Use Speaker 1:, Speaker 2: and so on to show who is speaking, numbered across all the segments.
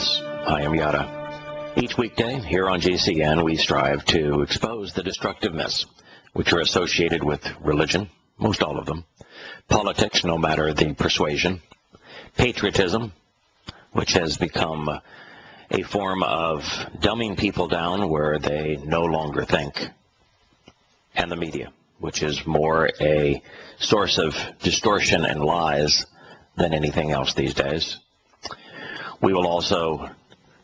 Speaker 1: Myths. I am Yahowah. Each weekday here on GCN, we strive to expose the destructive myths which are associated with religion, most all of them, politics, no matter the persuasion, patriotism, which has become a form of dumbing people down where they no longer think, and the media, which is more a source of distortion and lies than anything else these days. We will also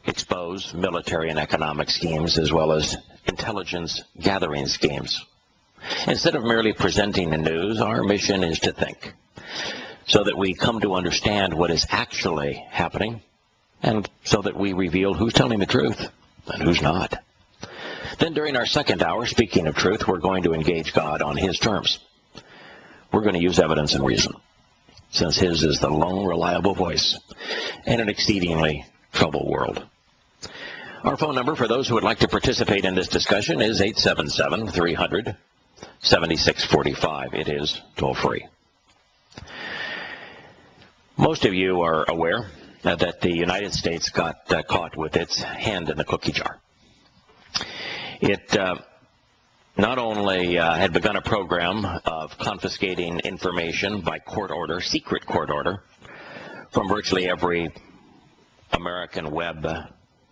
Speaker 1: expose military and economic schemes as well as intelligence gathering schemes. Instead of merely presenting the news, our mission is to think, so that we come to understand what is actually happening, and so that we reveal who's telling the truth and who's not. Then during our second hour, speaking of truth, we're going to engage God on his terms. We're going to use evidence and reason, since his is the lone reliable voice in an exceedingly troubled world. Our phone number for those who would like to participate in this discussion is 877-300-7645. It is toll-free. Most of you are aware that the United States got caught with its hand in the cookie jar. It not only had begun a program of confiscating information by court order, secret court order, from virtually every American web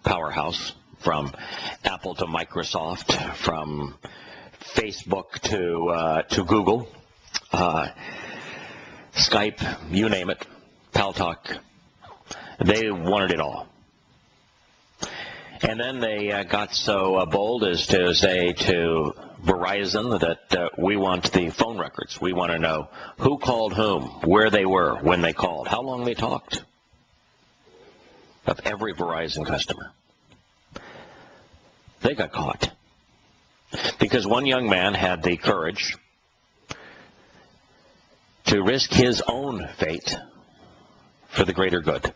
Speaker 1: powerhouse, from Apple to Microsoft, from Facebook to Google, Skype, you name it, Paltalk. They wanted it all. And then they got so bold as to say to Verizon that we want the phone records. We want to know who called whom, where they were, when they called, how long they talked, of every Verizon customer. They got caught because one young man had the courage to risk his own fate for the greater good.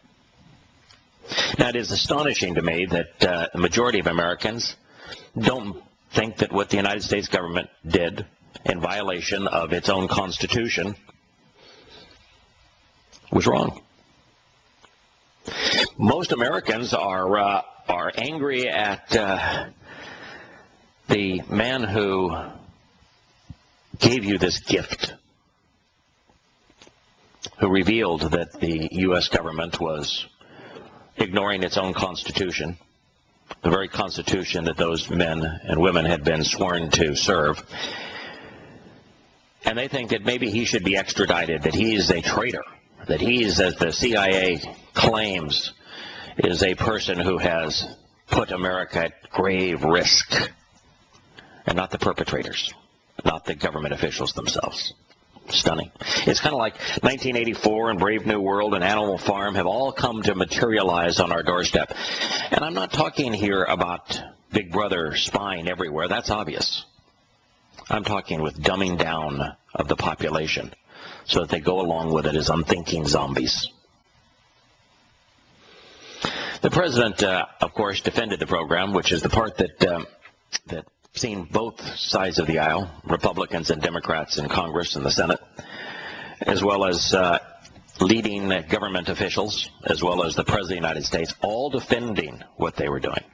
Speaker 1: Now, it is astonishing to me that the majority of Americans don't think that what the United States government did in violation of its own Constitution was wrong. Most Americans are angry at the man who gave you this gift, who revealed that the U.S. government was ignoring its own Constitution, the very Constitution that those men and women had been sworn to serve. And they think that maybe he should be extradited, that he is a traitor, that he's, as the CIA claims, is a person who has put America at grave risk, and not the perpetrators, not the government officials themselves. Stunning. It's kind of like 1984 and Brave New World and Animal Farm have all come to materialize on our doorstep. And I'm not talking here about Big Brother spying everywhere. That's obvious. I'm talking with dumbing down of the population so that they go along with it as unthinking zombies. The president, of course, defended the program, which is the part that seen both sides of the aisle, Republicans and Democrats in Congress and the Senate, as well as leading government officials, as well as the President of the United States, all defending what they were doing,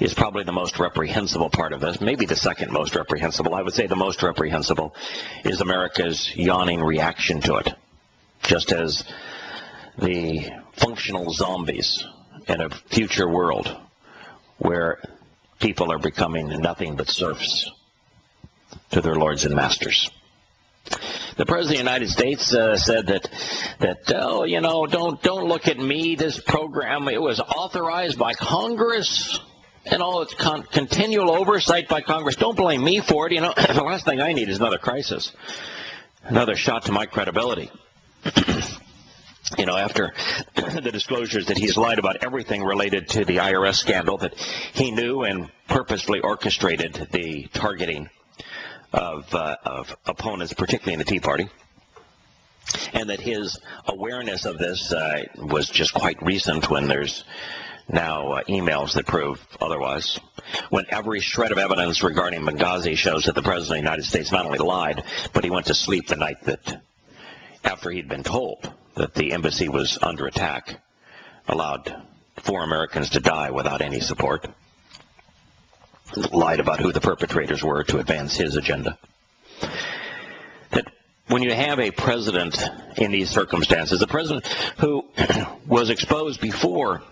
Speaker 1: is probably the most reprehensible part of this, maybe the second most reprehensible. I would say the most reprehensible is America's yawning reaction to it, just as the functional zombies in a future world where people are becoming nothing but serfs to their lords and masters. The President of the United States said that oh, you know, don't look at me. This program, it was authorized by Congress, and all its continual oversight by Congress. Don't blame me for it. You know, the last thing I need is another crisis, another shot to my credibility. You know, after the disclosures that he's lied about everything related to the IRS scandal, that he knew and purposefully orchestrated the targeting of opponents, particularly in the Tea Party, and that his awareness of this was just quite recent, when there's now emails that prove otherwise, when every shred of evidence regarding Benghazi shows that the President of the United States not only lied, but he went to sleep the night that, after he'd been told that the embassy was under attack, allowed 4 Americans to die without any support. Lied about who the perpetrators were to advance his agenda. That when you have a president in these circumstances, a president who was exposed before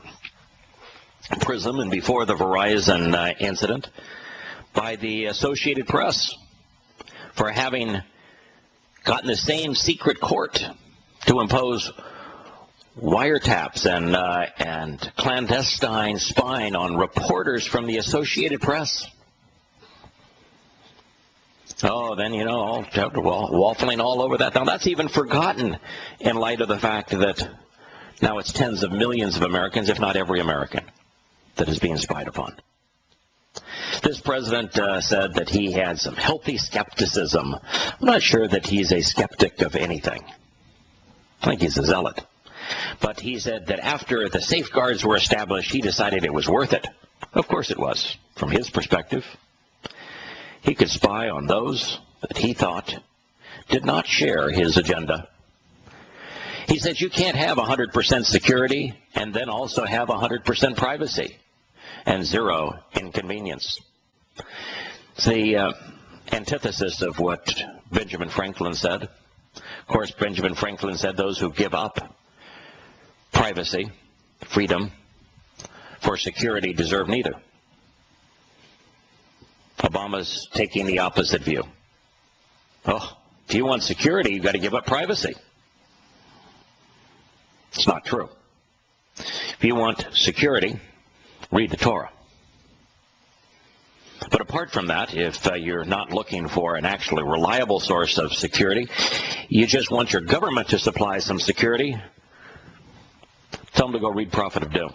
Speaker 1: PRISM and before the Verizon incident by the Associated Press for having gotten the same secret court to impose wiretaps and clandestine spying on reporters from the Associated Press. Oh, then, waffling all over that. Now, that's even forgotten in light of the fact that now it's tens of millions of Americans, if not every American, that is being spied upon. This president said that he had some healthy skepticism. I'm not sure that he's a skeptic of anything. I think he's a zealot. But he said that after the safeguards were established, he decided it was worth it. Of course it was, from his perspective. He could spy on those that he thought did not share his agenda. He said you can't have 100% security and then also have 100% privacy and zero inconvenience. It's the antithesis of what Benjamin Franklin said. Of course, Benjamin Franklin said those who give up privacy, freedom, for security deserve neither. Obama's taking the opposite view. Oh, if you want security, you've got to give up privacy. It's not true. If you want security, read the Torah. But apart from that, if you're not looking for an actually reliable source of security, you just want your government to supply some security, tell them to go read Prophet of Doom.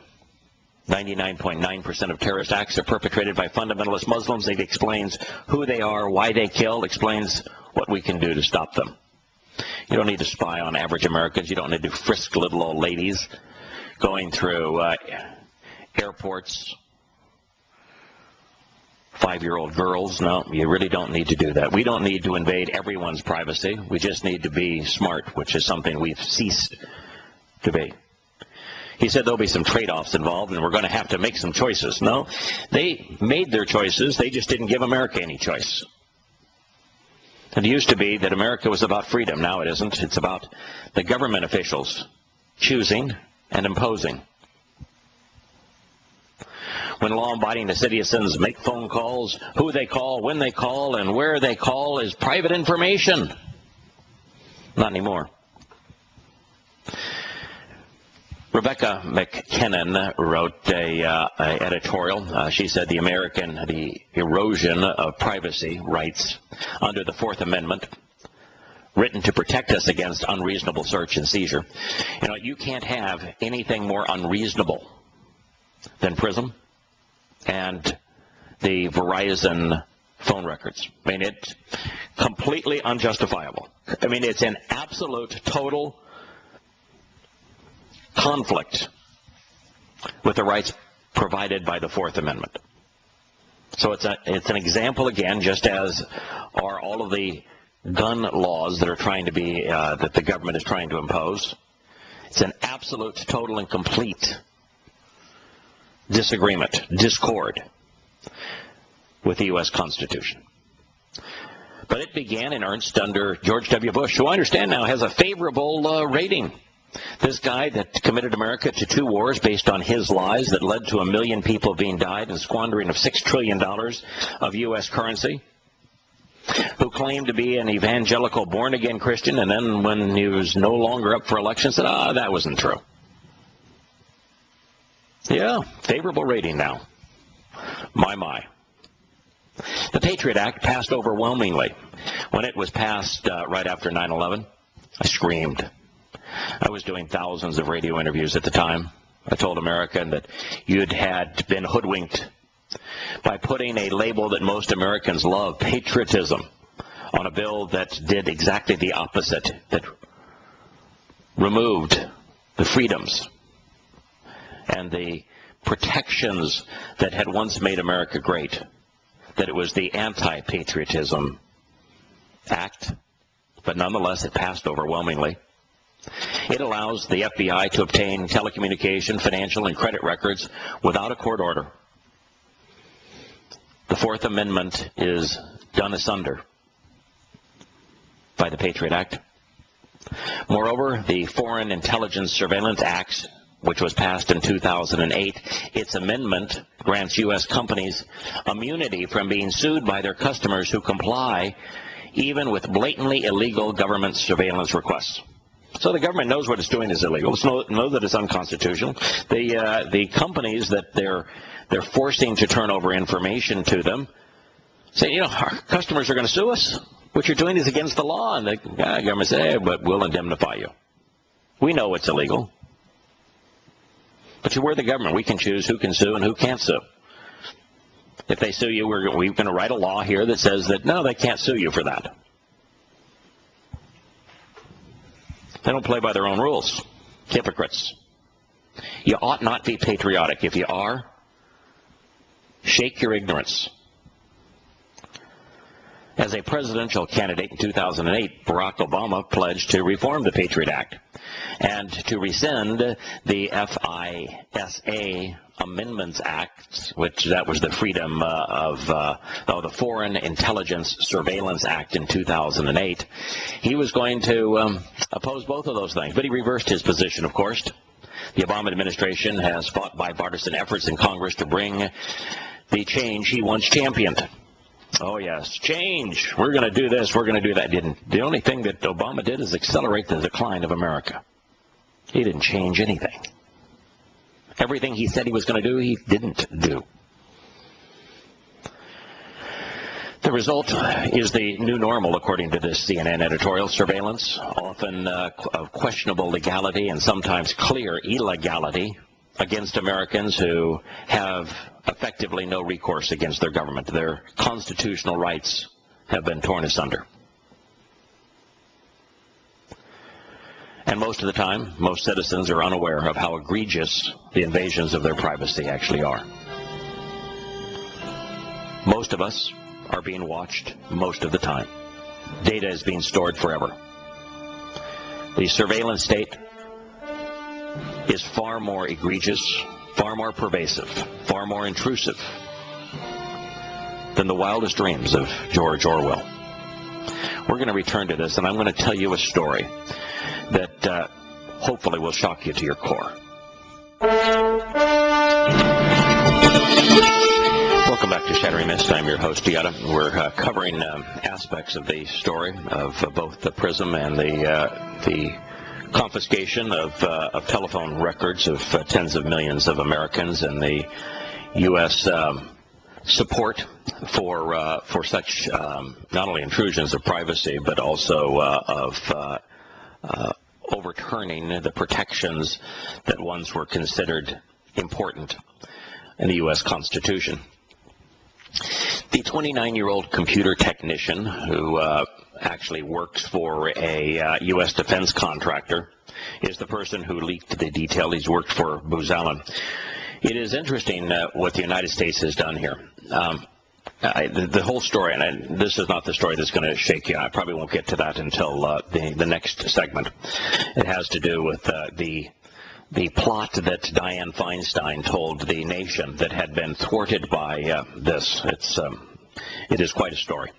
Speaker 1: 99.9% of terrorist acts are perpetrated by fundamentalist Muslims. It explains who they are, why they kill, explains what we can do to stop them. You don't need to spy on average Americans. You don't need to frisk little old ladies going through airports, 5-year-old girls. No, you really don't need to do that. We don't need to invade everyone's privacy. We just need to be smart, which is something we've ceased to be. He said there'll be some trade-offs involved, and we're going to have to make some choices. No, they made their choices. They just didn't give America any choice. It used to be that America was about freedom. Now it isn't. It's about the government officials choosing and imposing. When law-abiding citizens make phone calls, who they call, when they call, and where they call is private information. Not anymore. Rebecca McKinnon wrote a editorial. She said the erosion of privacy rights under the Fourth Amendment, written to protect us against unreasonable search and seizure. You can't have anything more unreasonable than PRISM and the Verizon phone records. It's completely unjustifiable. It's an absolute, total conflict with the rights provided by the Fourth Amendment. So it's an example, again, just as are all of the gun laws that are trying to be, that the government is trying to impose. It's an absolute, total, and complete disagreement, discord with the U.S. Constitution. But it began in earnest under George W. Bush, who I understand now has a favorable rating. This guy that committed America to 2 wars based on his lies that led to 1 million people being died and squandering of $6 trillion of U.S. currency, who claimed to be an evangelical born-again Christian, and then when he was no longer up for election said, that wasn't true. Yeah, favorable rating now. My. The Patriot Act passed overwhelmingly. When it was passed right after 9/11, I screamed. I was doing thousands of radio interviews at the time. I told America that had been hoodwinked by putting a label that most Americans love, patriotism, on a bill that did exactly the opposite, that removed the freedoms and the protections that had once made America great, that it was the anti-patriotism act, but nonetheless it passed overwhelmingly. It allows the FBI to obtain telecommunication, financial, and credit records without a court order. The Fourth Amendment is done asunder by the Patriot Act. Moreover, the Foreign Intelligence Surveillance Act, which was passed in 2008, its amendment grants U.S. companies immunity from being sued by their customers who comply even with blatantly illegal government surveillance requests. So the government knows what it's doing is illegal. It's know that it's unconstitutional. The companies that they're forcing to turn over information to them say, you know, our customers are going to sue us. What you're doing is against the law. And the government says, hey, but we'll indemnify you. We know it's illegal. But we're the government. We can choose who can sue and who can't sue. If they sue you, we're going to write a law here that says that, no, they can't sue you for that. They don't play by their own rules. Hypocrites. You ought not be patriotic. If you are, shake your ignorance. As a presidential candidate in 2008, Barack Obama pledged to reform the Patriot Act and to rescind the FISA Amendments Act, which that was the Freedom of the Foreign Intelligence Surveillance Act in 2008. He was going to oppose both of those things, but he reversed his position, of course. The Obama administration has fought bipartisan efforts in Congress to bring the change he once championed. Oh, yes, change. We're going to do this. We're going to do that. The only thing that Obama did is accelerate the decline of America. He didn't change anything. Everything he said he was going to do, he didn't do. The result is the new normal, according to this CNN editorial. Surveillance, often of questionable legality and sometimes clear illegality, against Americans who have effectively no recourse against their government. Their constitutional rights have been torn asunder. And most of the time, most citizens are unaware of how egregious the invasions of their privacy actually are. Most of us are being watched most of the time. Data is being stored forever. The surveillance state is far more egregious, far more pervasive, far more intrusive than the wildest dreams of George Orwell. We're going to return to this, and I'm going to tell you a story that hopefully will shock you to your core. Welcome back to Shattering Myths. I'm your host, Yahowah. We're covering aspects of the story of both the PRISM and the confiscation of telephone records of tens of millions of Americans, and the U.S. Support for such not only intrusions of privacy, but also of overturning the protections that once were considered important in the U.S. Constitution. The 29-year-old computer technician who actually works for a U.S. defense contractor is the person who leaked the detail. He's worked for Booz Allen. It is interesting what the United States has done here. The whole story, and this is not the story that's going to shake you. I probably won't get to that until the next segment. It has to do with the plot that Dianne Feinstein told the nation that had been thwarted by this. It is quite a story.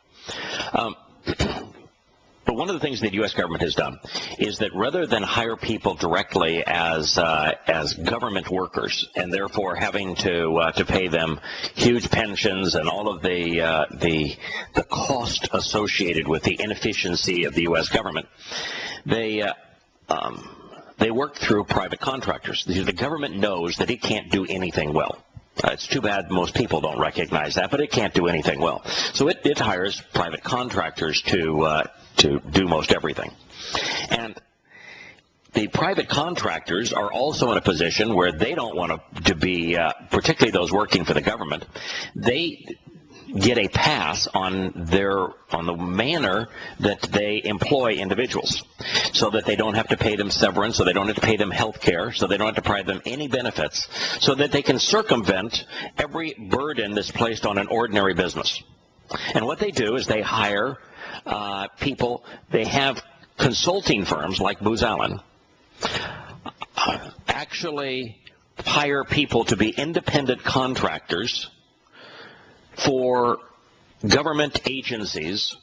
Speaker 1: But one of the things that the U.S. government has done is that rather than hire people directly as government workers, and therefore having to pay them huge pensions and all of the cost associated with the inefficiency of the U.S. government, they work through private contractors. The government knows that it can't do anything well. It's too bad most people don't recognize that, but it can't do anything well. So it hires private contractors to do most everything. And the private contractors are also in a position where they don't want to be, particularly those working for the government, they get a pass on the manner that they employ individuals, so that they don't have to pay them severance, so they don't have to pay them health care, so they don't have to provide them any benefits, so that they can circumvent every burden that's placed on an ordinary business. And what they do is they hire people. They have consulting firms like Booz Allen actually hire people to be independent contractors for government agencies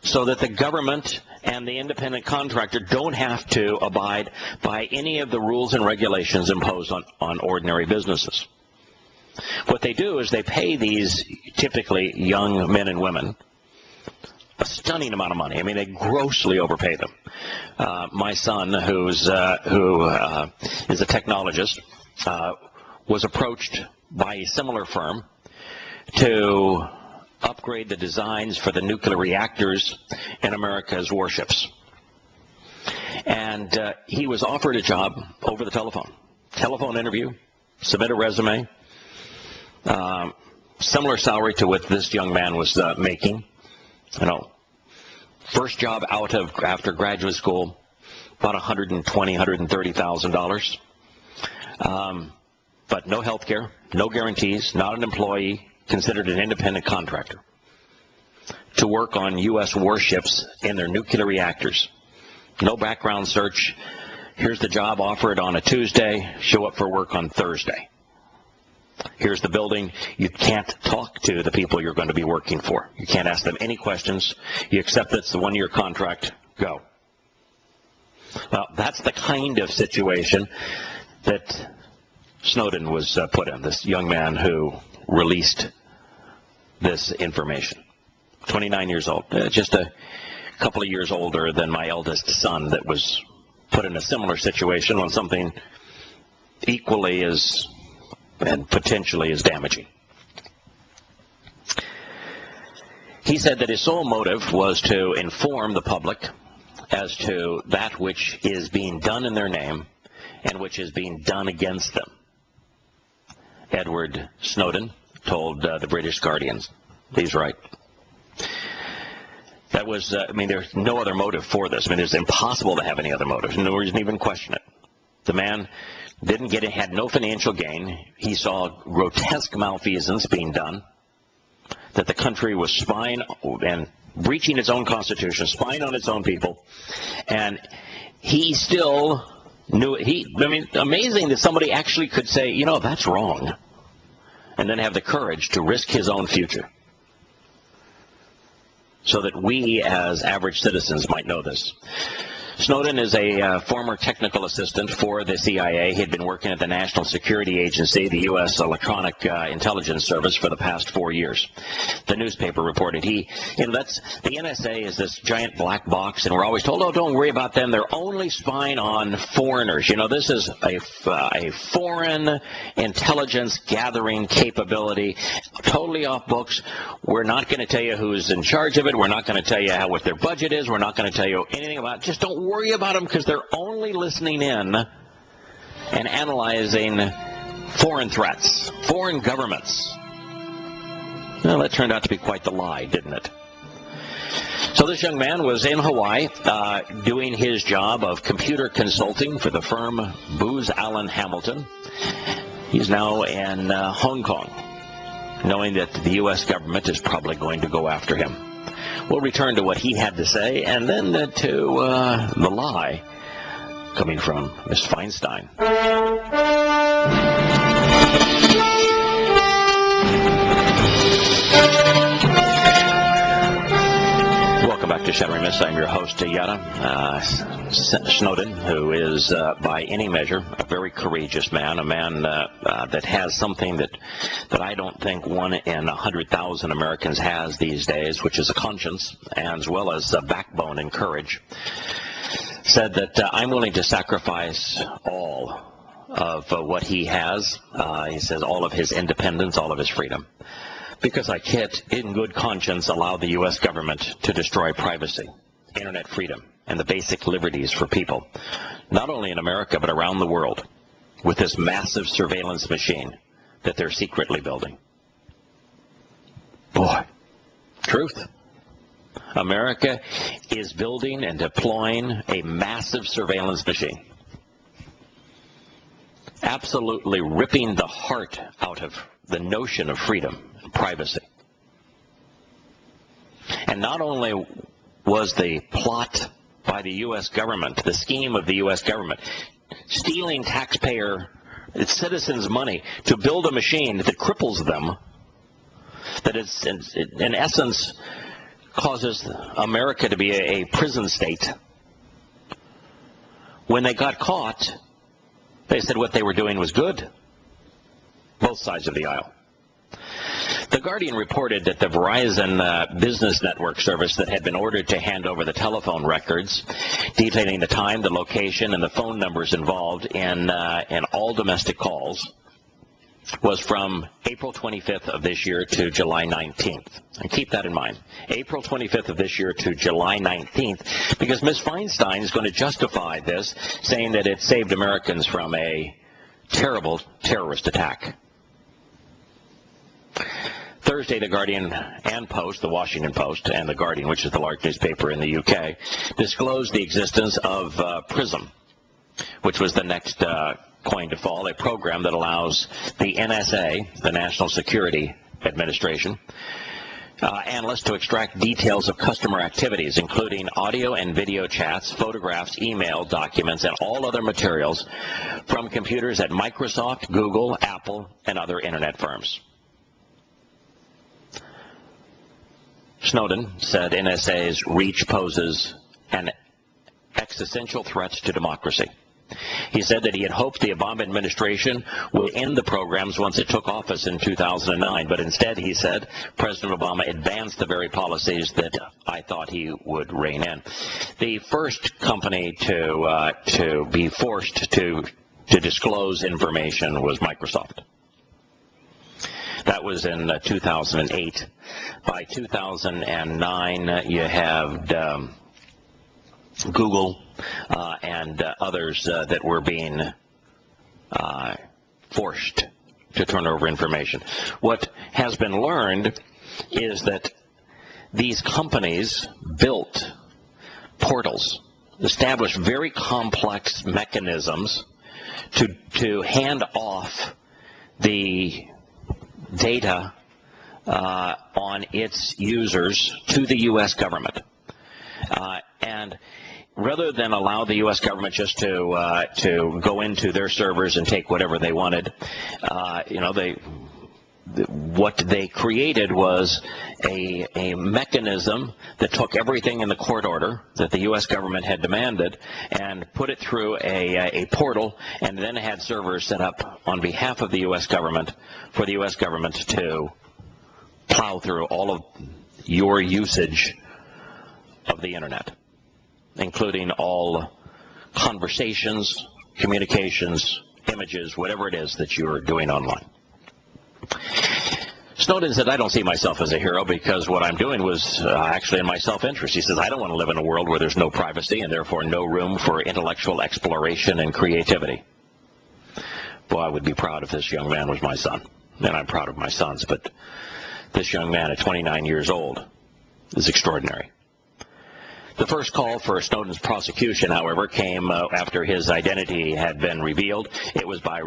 Speaker 1: so that the government and the independent contractor don't have to abide by any of the rules and regulations imposed on ordinary businesses. What they do is they pay these typically young men and women a stunning amount of money. I mean, they grossly overpay them. My son, who is a technologist, was approached by a similar firm to upgrade the designs for the nuclear reactors in America's warships. And he was offered a job over the telephone interview, submit a resume, similar salary to what this young man was making. You know, first job out of after graduate school, about $130,000. But no health care, no guarantees, not an employee, considered an independent contractor to work on U.S. warships in their nuclear reactors. No background search. Here's the job offered on a Tuesday. Show up for work on Thursday. Here's the building. You can't talk to the people you're going to be working for. You can't ask them any questions. You accept it's the one-year contract. Go. Well, that's the kind of situation that Snowden was put in, this young man who released this information. 29 years old, just a couple of years older than my eldest son that was put in a similar situation on something equally as and potentially as damaging. He said that his sole motive was to inform the public as to that which is being done in their name and which is being done against them. Edward Snowden told the British Guardians. He's right. That was, there's no other motive for this. It's impossible to have any other motive. No reason to even question it. The man had no financial gain. He saw grotesque malfeasance being done, that the country was spying and breaching its own constitution, spying on its own people, and he still knew it. Amazing that somebody actually could say, that's wrong, and then have the courage to risk his own future so that we as average citizens might know this. Snowden is a former technical assistant for the CIA. He had been working at the National Security Agency, the U.S. Electronic Intelligence Service, for the past 4 years. The newspaper reported the NSA is this giant black box, and we're always told, oh, don't worry about them. They're only spying on foreigners. This is a foreign intelligence gathering capability, totally off books. We're not going to tell you who's in charge of it. We're not going to tell you what their budget is. We're not going to tell you anything about it. Just don't worry about them, because they're only listening in and analyzing foreign threats, foreign governments. Well, that turned out to be quite the lie, didn't it? So this young man was in Hawaii doing his job of computer consulting for the firm Booz Allen Hamilton. He's now in Hong Kong, knowing that the U.S. government is probably going to go after him. We'll return to what he had to say, and then to the lie coming from Miss Feinstein. Welcome back to Shattering Myths. I'm your host, Snowden, who is, by any measure, a very courageous man, a man that has something that I don't think 1 in 100,000 Americans has these days, which is a conscience, as well as a backbone and courage. Said that I'm willing to sacrifice all of what he has. He says all of his independence, all of his freedom, because I can't, in good conscience, allow the U.S. government to destroy privacy, internet freedom, and the basic liberties for people, not only in America, but around the world, with this massive surveillance machine that they're secretly building. Boy, truth. America is building and deploying a massive surveillance machine, absolutely ripping the heart out of the notion of freedom and privacy. And not only was the plot by the U.S. government, the scheme of the U.S. government, stealing taxpayer citizens' money to build a machine that cripples them, that is, in essence, causes America to be a prison state. When they got caught, they said what they were doing was good. Both sides of the aisle. The Guardian reported that the Verizon business network service that had been ordered to hand over the telephone records, detailing the time, the location, and the phone numbers involved in all domestic calls, was from April 25th of this year to July 19th. And keep that in mind. April 25th of this year to July 19th, because Ms. Feinstein is going to justify this, saying that it saved Americans from a terrible terrorist attack. Thursday, the Guardian and Post, the Washington Post and the Guardian, which is the large newspaper in the UK, disclosed the existence of PRISM, which was the next coin to fall, a program that allows the NSA, the National Security Administration, analysts to extract details of customer activities, including audio and video chats, photographs, email, documents, and all other materials from computers at Microsoft, Google, Apple, and other internet firms. Snowden said NSA's reach poses an existential threat to democracy. He said that he had hoped the Obama administration would end the programs once it took office in 2009, but instead, he said, President Obama advanced the very policies that I thought he would rein in. The first company to be forced to disclose information was Microsoft. That was in 2008. By 2009, you have Google and others that were being forced to turn over information. What has been learned is that these companies built portals, established very complex mechanisms to hand off the data on its users to the U.S. government. And rather than allow the U.S. government just to go into their servers and take whatever they wanted, what they created was a mechanism that took everything in the court order that the U.S. government had demanded and put it through a portal, and then had servers set up on behalf of the U.S. government for the U.S. government to plow through all of your usage of the internet, including all conversations, communications, images, whatever it is that you're doing online. Snowden said, I don't see myself as a hero because what I'm doing was actually in my self-interest. He says, I don't want to live in a world where there's no privacy and therefore no room for intellectual exploration and creativity. Boy, I would be proud if this young man was my son. And I'm proud of my sons, but this young man at 29 years old is extraordinary. The first call for Snowden's prosecution, however, came after his identity had been revealed. It was by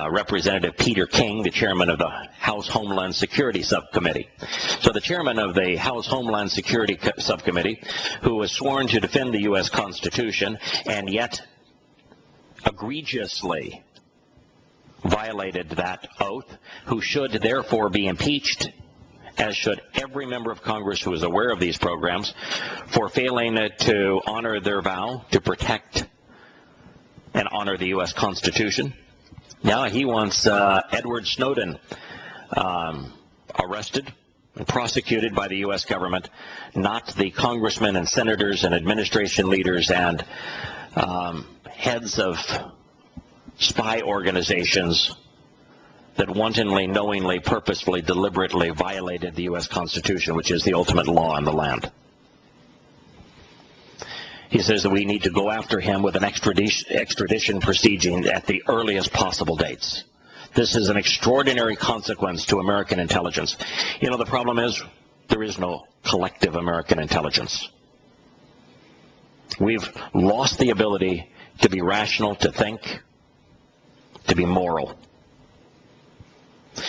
Speaker 1: Representative Peter King, the chairman of the House Homeland Security Subcommittee. So the chairman of the House Homeland Security Subcommittee, who was sworn to defend the U.S. Constitution and yet egregiously violated that oath, who should therefore be impeached, as should every member of Congress who is aware of these programs, for failing to honor their vow to protect and honor the U.S. Constitution. Now he wants Edward Snowden arrested and prosecuted by the U.S. government, not the congressmen and senators and administration leaders and heads of spy organizations that wantonly, knowingly, purposefully, deliberately violated the U.S. Constitution, which is the ultimate law in the land. He says that we need to go after him with an extradition proceeding at the earliest possible dates. This is an extraordinary consequence to American intelligence. You know, the problem is there is no collective American intelligence. We've lost the ability to be rational, to think, to be moral.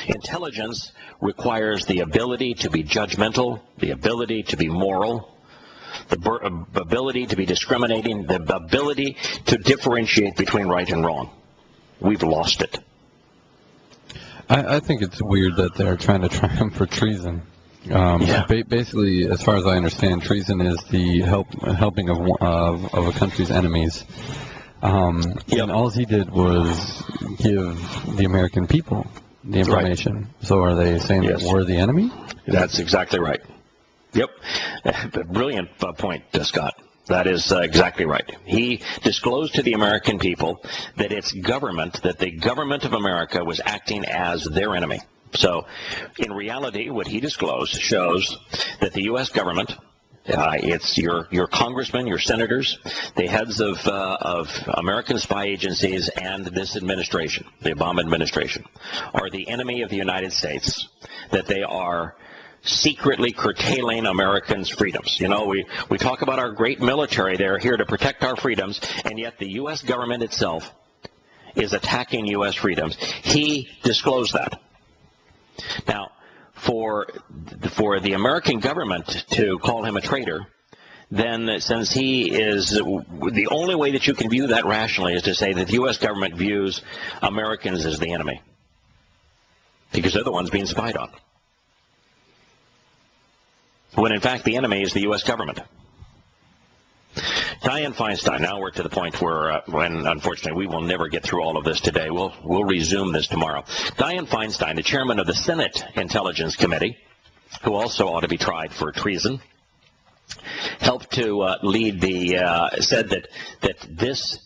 Speaker 1: Intelligence requires the ability to be judgmental, the ability to be moral, the ability to be discriminating, the ability to differentiate between right and wrong. We've lost it.
Speaker 2: I think it's weird that they're trying to try him for treason. Basically, as far as I understand, treason is the helping of a country's enemies. And all he did was give the American people the information. Right. So are they saying that we're the enemy?
Speaker 1: That's exactly right. Yep. Brilliant point, Scott. That is exactly right. He disclosed to the American people that the government of America was acting as their enemy. So, in reality, what he disclosed shows that the U.S. government, it's your congressmen, your senators, the heads of American spy agencies, and this administration, the Obama administration, are the enemy of the United States, that they are secretly curtailing Americans' freedoms. You know, we talk about our great military. They're here to protect our freedoms, and yet the U.S. government itself is attacking U.S. freedoms. He disclosed that. Now, for the American government to call him a traitor, then since he is, the only way that you can view that rationally is to say that the U.S. government views Americans as the enemy, because they're the ones being spied on, when in fact the enemy is the U.S. government. Dianne Feinstein, now we're to the point where, when unfortunately we will never get through all of this today. We'll resume this tomorrow. Dianne Feinstein, the chairman of the Senate Intelligence Committee, who also ought to be tried for treason, helped to lead said that this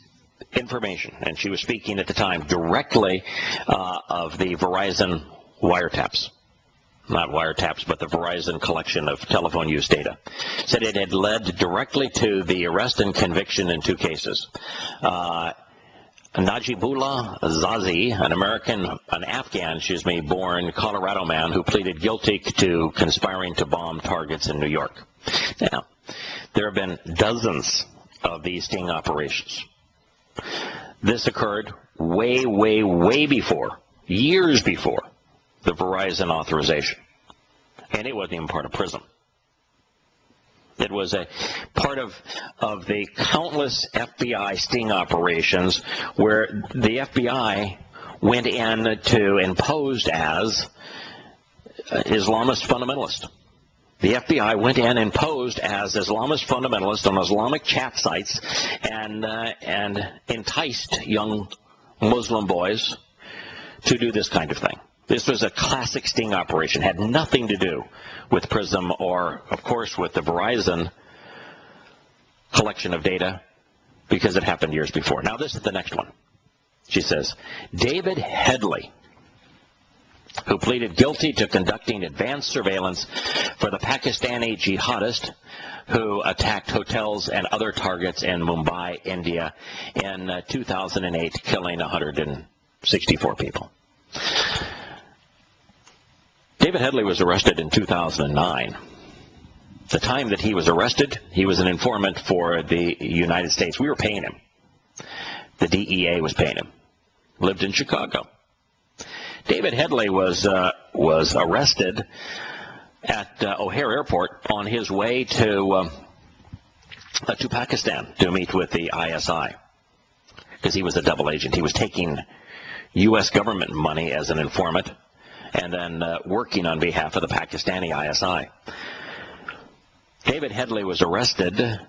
Speaker 1: information, and she was speaking at the time directly of the Verizon wiretaps. Not wiretaps, but the Verizon collection of telephone use data, said it had led directly to the arrest and conviction in 2 cases. Najibullah Zazi, an Afghan, born Colorado man who pleaded guilty to conspiring to bomb targets in New York. Now, there have been dozens of these sting operations. This occurred way before, years before, the Verizon authorization. And it wasn't even part of PRISM. It was a part of the countless FBI sting operations where the FBI went in to imposed as Islamist fundamentalist. The FBI went in and posed as Islamist fundamentalist on Islamic chat sites and enticed young Muslim boys to do this kind of thing. This was a classic sting operation, had nothing to do with PRISM or, of course, with the Verizon collection of data, because it happened years before. Now, this is the next one. She says, David Headley, who pleaded guilty to conducting advanced surveillance for the Pakistani jihadist who attacked hotels and other targets in Mumbai, India in 2008, killing 164 people. David Headley was arrested in 2009. The time that he was arrested, he was an informant for the United States. We were paying him. The DEA was paying him. Lived in Chicago. David Headley was arrested at O'Hare Airport on his way to Pakistan to meet with the ISI, because he was a double agent. He was taking U.S. government money as an informant and then working on behalf of the Pakistani ISI. David Headley was arrested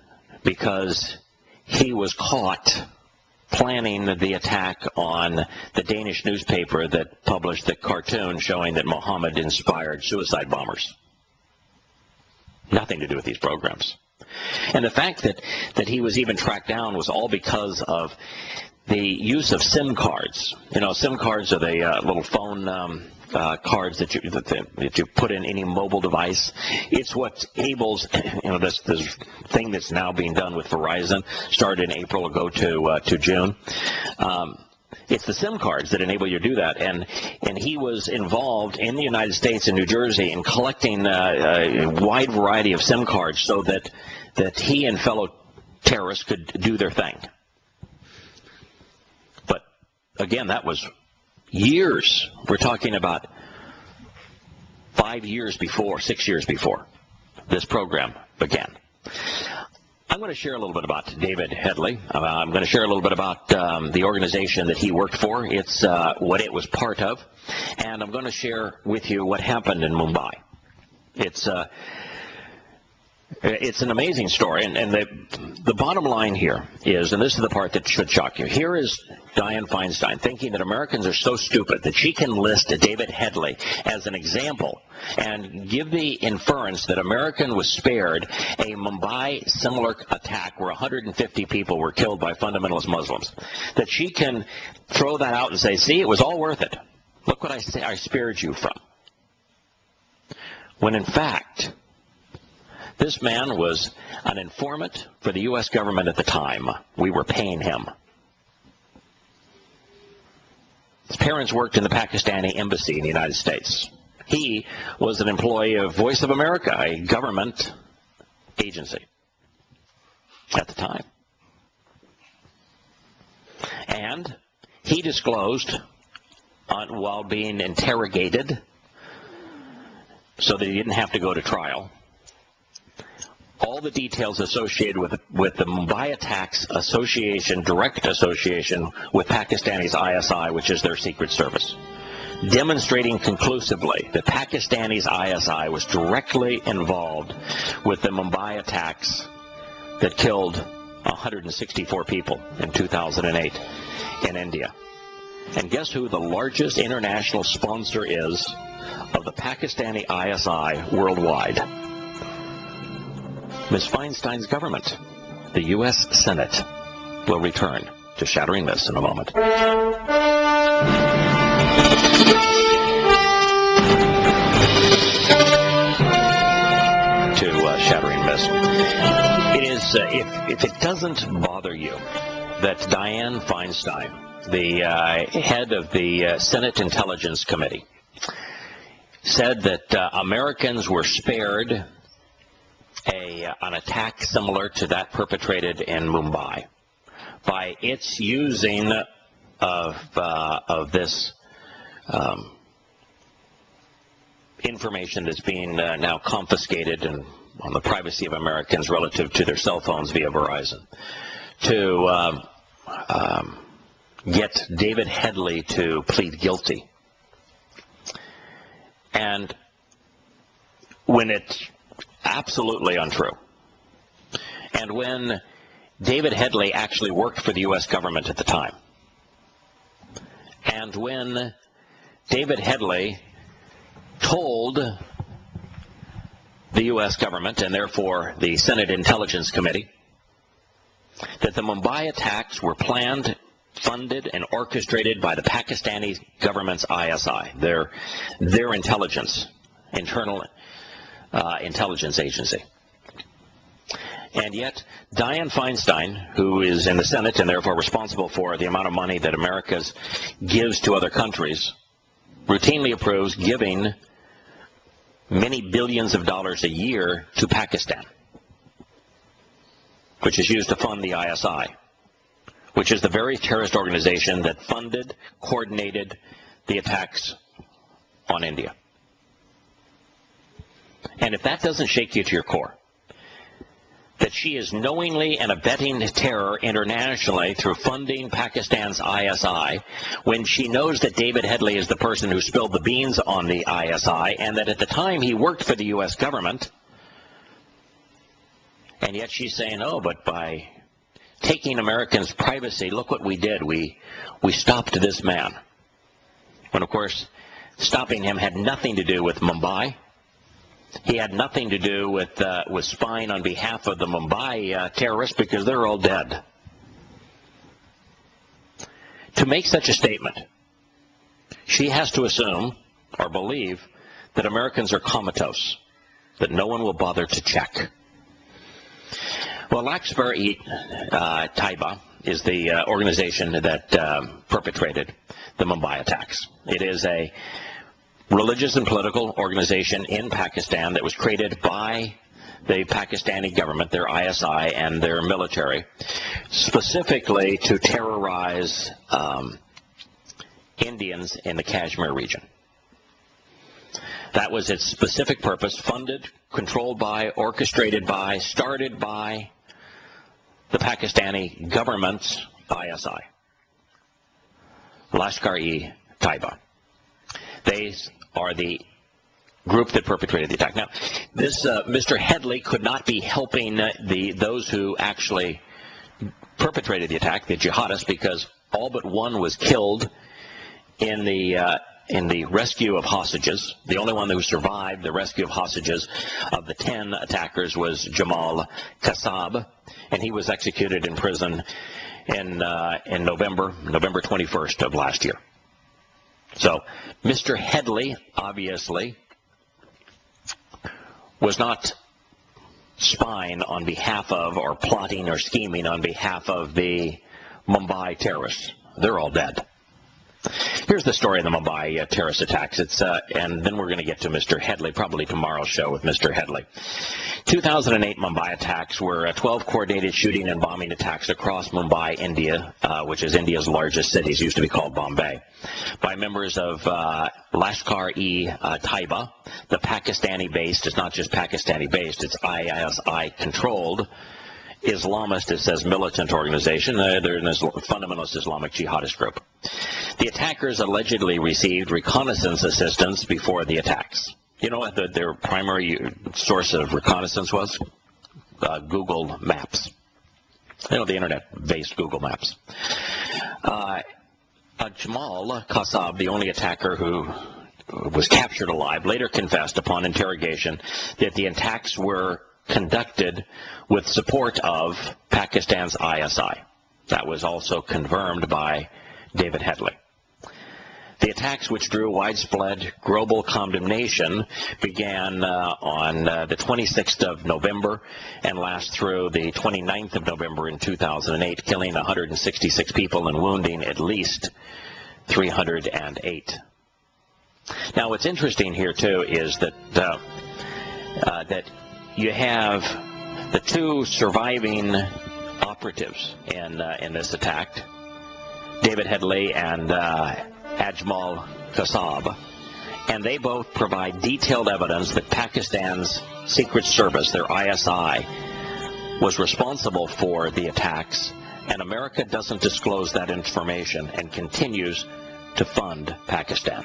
Speaker 1: because he was caught planning the attack on the Danish newspaper that published the cartoon showing that Mohammed inspired suicide bombers. Nothing to do with these programs. And the fact that he was even tracked down was all because of the use of SIM cards. You know, SIM cards are the little phone cards that you put in any mobile device. It's what enables, this thing that's now being done with Verizon, started in April, will go to June. It's the SIM cards that enable you to do that, and he was involved in the United States and New Jersey in collecting a wide variety of SIM cards so that he and fellow terrorists could do their thing. But again, that was years. We're talking about 5 years before, 6 years before this program began. I'm going to share a little bit about David Headley. I'm going to share a little bit about the organization that he worked for, what it was part of, and I'm going to share with you what happened in Mumbai. It's an amazing story, and the bottom line here is, and this is the part that should shock you, here is Dianne Feinstein thinking that Americans are so stupid that she can list David Headley as an example and give the inference that American was spared a Mumbai similar attack where 150 people were killed by fundamentalist Muslims. That she can throw that out and say, see, it was all worth it. Look what I spared you from. When in fact, this man was an informant for the U.S. government at the time. We were paying him. His parents worked in the Pakistani embassy in the United States. He was an employee of Voice of America, a government agency at the time. And he disclosed, while being interrogated, so that he didn't have to go to trial, all the details associated with the Mumbai attacks direct association with Pakistani's ISI, which is their secret service, demonstrating conclusively that Pakistani's ISI was directly involved with the Mumbai attacks that killed 164 people in 2008 in India. And guess who the largest international sponsor is of the Pakistani ISI worldwide? Ms. Feinstein's government. The U.S. Senate will return to Shattering Myths in a moment. To Shattering Myths. It is, if it doesn't bother you that Dianne Feinstein, the head of the Senate Intelligence Committee, said that Americans were spared an attack similar to that perpetrated in Mumbai by its using of this information that's being now confiscated and on the privacy of Americans relative to their cell phones via Verizon, to get David Headley to plead guilty. And when it's absolutely untrue, and when David Headley actually worked for the U.S. government at the time, and when David Headley told the U.S. government, and therefore the Senate Intelligence Committee, that the Mumbai attacks were planned, funded, and orchestrated by the Pakistani government's ISI, their intelligence, internal intelligence agency. And yet, Dianne Feinstein, who is in the Senate and therefore responsible for the amount of money that America gives to other countries, routinely approves giving many billions of dollars a year to Pakistan, which is used to fund the ISI, which is the very terrorist organization that funded, coordinated the attacks on India. And if that doesn't shake you to your core, that she is knowingly and abetting terror internationally through funding Pakistan's ISI, when she knows that David Headley is the person who spilled the beans on the ISI, and that at the time he worked for the U.S. government, and yet she's saying, oh, but by taking Americans' privacy, look what we did. We stopped this man. When, of course, stopping him had nothing to do with Mumbai. He had nothing to do with spying on behalf of the Mumbai terrorists, because they're all dead. To make such a statement, she has to assume or believe that Americans are comatose, that no one will bother to check. Well, Taiba is the organization that perpetrated the Mumbai attacks. It is a religious and political organization in Pakistan that was created by the Pakistani government, their ISI and their military, specifically to terrorize Indians in the Kashmir region. That was its specific purpose, funded, controlled by, orchestrated by, started by the Pakistani government's ISI, Lashkar-e-Taiba. They are the group that perpetrated the attack. Now, this Mr. Headley could not be helping those who actually perpetrated the attack, the jihadists, because all but one was killed in the rescue of hostages. The only one who survived the rescue of hostages of the 10 attackers was Jamal Qassab, and he was executed in prison in November 21st of last year. So Mr. Headley obviously was not spying on behalf of, or plotting or scheming on behalf of the Mumbai terrorists. They're all dead. Here's the story of the Mumbai terrorist attacks. And then we're going to get to Mr. Headley, probably tomorrow's show with Mr. Headley. 2008 Mumbai attacks were 12 coordinated shooting and bombing attacks across Mumbai, India, which is India's largest city. It used to be called Bombay, by members of Lashkar-e-Taiba, the Pakistani-based. It's not just Pakistani-based, it's ISI-controlled Islamist, it says, militant organization. They're a fundamentalist Islamic jihadist group. The attackers allegedly received reconnaissance assistance before the attacks. You know what their primary source of reconnaissance was? Google Maps. You know, the internet-based Google Maps. Jamal Qassab, the only attacker who was captured alive, later confessed upon interrogation that the attacks were conducted with support of Pakistan's ISI. That was also confirmed by David Headley. The attacks, which drew widespread global condemnation, began on the 26th of November and last through the 29th of November in 2008, killing 166 people and wounding at least 308. Now, what's interesting here, too, is that you have the two surviving operatives in this attack, David Headley and Ajmal Qassab, and they both provide detailed evidence that Pakistan's Secret Service, their ISI, was responsible for the attacks, and America doesn't disclose that information and continues to fund Pakistan.